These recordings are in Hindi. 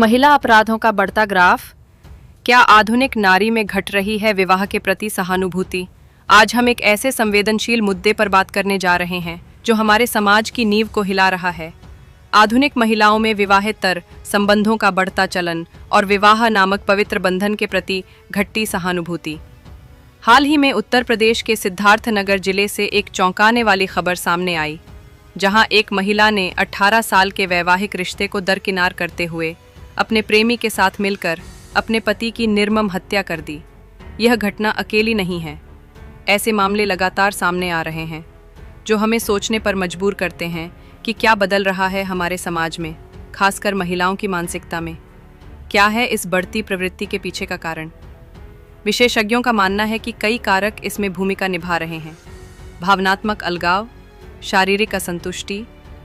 महिला अपराधों का बढ़ता ग्राफ। क्या आधुनिक नारी में घट रही है विवाह के प्रति सहानुभूति? आज हम एक ऐसे संवेदनशील मुद्दे पर बात करने जा रहे हैं जो हमारे समाज की नींव को हिला रहा है। आधुनिक महिलाओं में विवाहेतर संबंधों का बढ़ता चलन और विवाह नामक पवित्र बंधन के प्रति घटती सहानुभूति। हाल ही में उत्तर प्रदेश के सिद्धार्थनगर जिले से एक चौंकाने वाली खबर सामने आई, जहां एक महिला ने 18 साल के वैवाहिक रिश्ते को दरकिनार करते हुए अपने प्रेमी के साथ मिलकर अपने पति की निर्मम हत्या कर दी। यह घटना अकेली नहीं है। ऐसे मामले लगातार सामने आ रहे हैं जो हमें सोचने पर मजबूर करते हैं कि क्या बदल रहा है हमारे समाज में, खासकर महिलाओं की मानसिकता में। क्या है इस बढ़ती प्रवृत्ति के पीछे का कारण? विशेषज्ञों का मानना है कि कई कारक इसमें भूमिका निभा रहे हैं। भावनात्मक अलगाव, शारीरिक असंतुष्टि,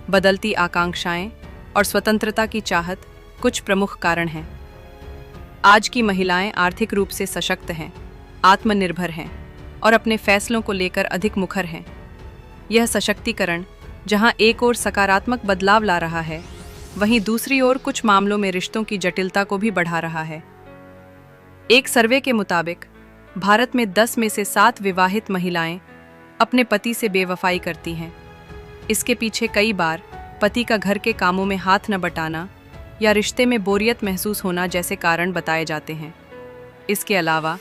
बदलती आकांक्षाएं और स्वतंत्रता की चाहत कुछ प्रमुख कारण हैं। आज की महिलाएं आर्थिक रूप से सशक्त हैं, आत्मनिर्भर हैं और अपने फैसलों को लेकर अधिक मुखर हैं। यह सशक्तिकरण जहां एक ओर सकारात्मक बदलाव ला रहा है, वहीं दूसरी ओर कुछ मामलों में रिश्तों की जटिलता को भी बढ़ा रहा है। एक सर्वे के मुताबिक भारत में 10 में से 7 विवाहित महिलाएं अपने पति से बेवफाई करती हैं। इसके पीछे कई बार पति का घर के कामों में हाथ न बटाना या रिश्ते में बोरियत महसूस होना जैसे कारण बताए जाते हैं। इसके अलावा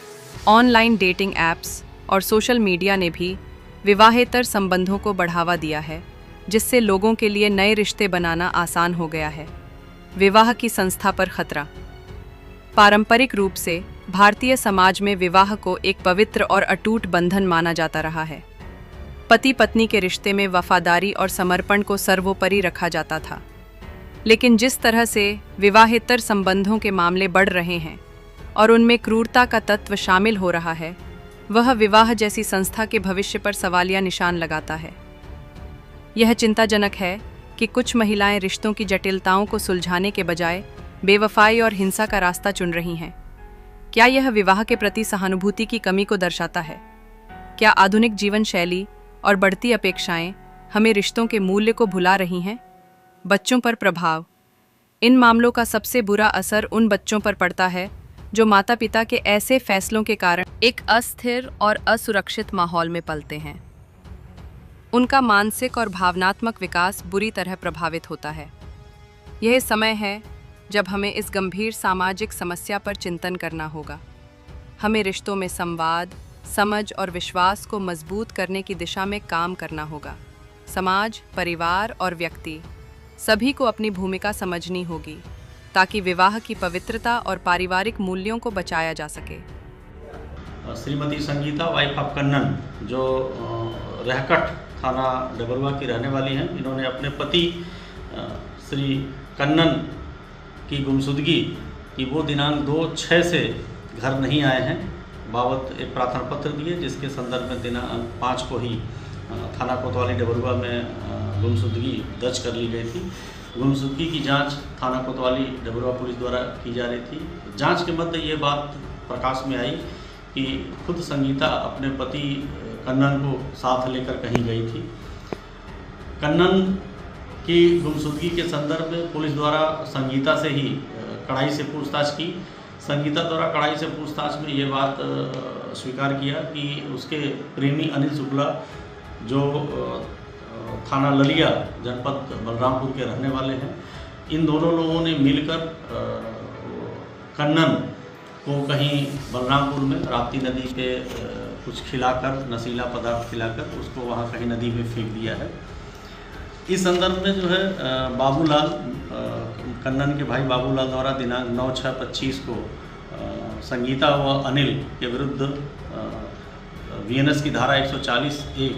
ऑनलाइन डेटिंग ऐप्स और सोशल मीडिया ने भी विवाहेतर संबंधों को बढ़ावा दिया है, जिससे लोगों के लिए नए रिश्ते बनाना आसान हो गया है। विवाह की संस्था पर खतरा। पारंपरिक रूप से भारतीय समाज में विवाह को एक पवित्र और अटूट बंधन माना जाता रहा है। पति पत्नी के रिश्ते में वफादारी और समर्पण को सर्वोपरि रखा जाता था। लेकिन जिस तरह से विवाहेतर संबंधों के मामले बढ़ रहे हैं और उनमें क्रूरता का तत्व शामिल हो रहा है, वह विवाह जैसी संस्था के भविष्य पर सवालिया निशान लगाता है। यह चिंताजनक है कि कुछ महिलाएं रिश्तों की जटिलताओं को सुलझाने के बजाय बेवफाई और हिंसा का रास्ता चुन रही हैं। क्या यह विवाह के प्रति सहानुभूति की कमी को दर्शाता है? क्या आधुनिक जीवन शैली और बढ़ती अपेक्षाएं हमें रिश्तों के मूल्य को भुला रही हैं? बच्चों पर प्रभाव। इन मामलों का सबसे बुरा असर उन बच्चों पर पड़ता है जो माता पिता के ऐसे फैसलों के कारण एक अस्थिर और असुरक्षित माहौल में पलते हैं। उनका मानसिक और भावनात्मक विकास बुरी तरह प्रभावित होता है। यह समय है जब हमें इस गंभीर सामाजिक समस्या पर चिंतन करना होगा। हमें रिश्तों में संवाद, समझ और विश्वास को मजबूत करने की दिशा में काम करना होगा। समाज, परिवार और व्यक्ति सभी को अपनी भूमिका समझनी होगी ताकि विवाह की पवित्रता और पारिवारिक मूल्यों को बचाया जा सके। श्रीमती संगीता वाइफ ऑफ कन्नन, जो रहकट थाना डबरुआ की रहने वाली हैं, इन्होंने अपने पति श्री कन्नन की गुमशुदगी की वो दिनांक 2/6 से घर नहीं आए हैं बाबत एक प्रार्थना पत्र दिए, जिसके संदर्भ में दिनांक 5 को ही थाना कोतवाली डबरुआ में गुमशुदगी दर्ज कर ली गई थी। गुमशुदगी की जांच थाना कोतवाली डबरुआ पुलिस द्वारा की जा रही थी। जांच के मध्य ये बात प्रकाश में आई कि खुद संगीता अपने पति कन्नन को साथ लेकर कहीं गई थी। कन्नन की गुमशुदगी के संदर्भ में पुलिस द्वारा संगीता से ही कड़ाई से पूछताछ की। संगीता द्वारा कड़ाई से पूछताछ में ये बात स्वीकार किया कि उसके प्रेमी अनिल शुक्ला, जो थाना ललिया जनपद बलरामपुर के रहने वाले हैं, इन दोनों लोगों ने मिलकर कन्नन को कहीं बलरामपुर में राप्ती नदी पे कुछ खिलाकर, नशीला पदार्थ खिलाकर उसको वहाँ कहीं नदी में फेंक दिया है। इस संदर्भ में जो है बाबूलाल, कन्नन के भाई बाबूलाल द्वारा दिनांक 9/6/25 को संगीता व अनिल के विरुद्ध VNS की धारा 140(a)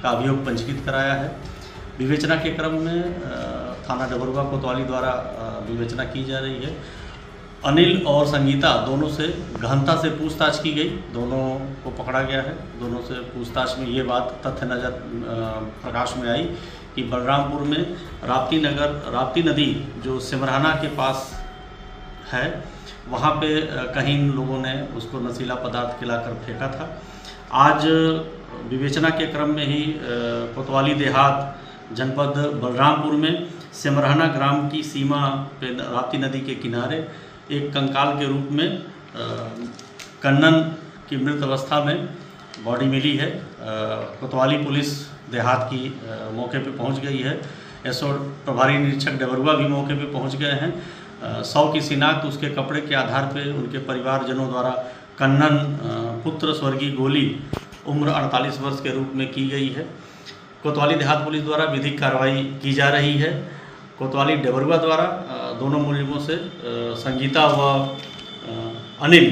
का अभियोग पंजीकृत कराया है। विवेचना के क्रम में थाना डबरुआ कोतवाली द्वारा विवेचना की जा रही है। अनिल और संगीता दोनों से गहनता से पूछताछ की गई, दोनों को पकड़ा गया है। दोनों से पूछताछ में ये बात तथ्य नजर प्रकाश में आई कि बलरामपुर में राप्ती नदी जो सिमराना के पास है, वहाँ पे कहीं लोगों ने उसको नशीला पदार्थ खिलाकर फेंका था। आज विवेचना के क्रम में ही कोतवाली देहात जनपद बलरामपुर में सिमरहना ग्राम की सीमा पे राप्ती नदी के किनारे एक कंकाल के रूप में कन्नन की मृत अवस्था में बॉडी मिली है। कोतवाली पुलिस देहात की मौके पे पहुंच गई है। एसओ प्रभारी निरीक्षक डबरुआ भी मौके पे पहुंच गए हैं। शव की शिनाख्त उसके कपड़े के आधार पे उनके परिवारजनों द्वारा कन्नन पुत्र स्वर्गीय गोली उम्र 48 वर्ष के रूप में की गई है। कोतवाली देहात पुलिस द्वारा विधिक कार्रवाई की जा रही है। कोतवाली डबरुआ द्वारा दोनों मुलजिमों से संगीता व अनिल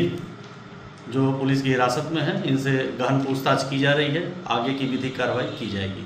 जो पुलिस की हिरासत में है, इनसे गहन पूछताछ की जा रही है। आगे की विधिक कार्रवाई की जाएगी।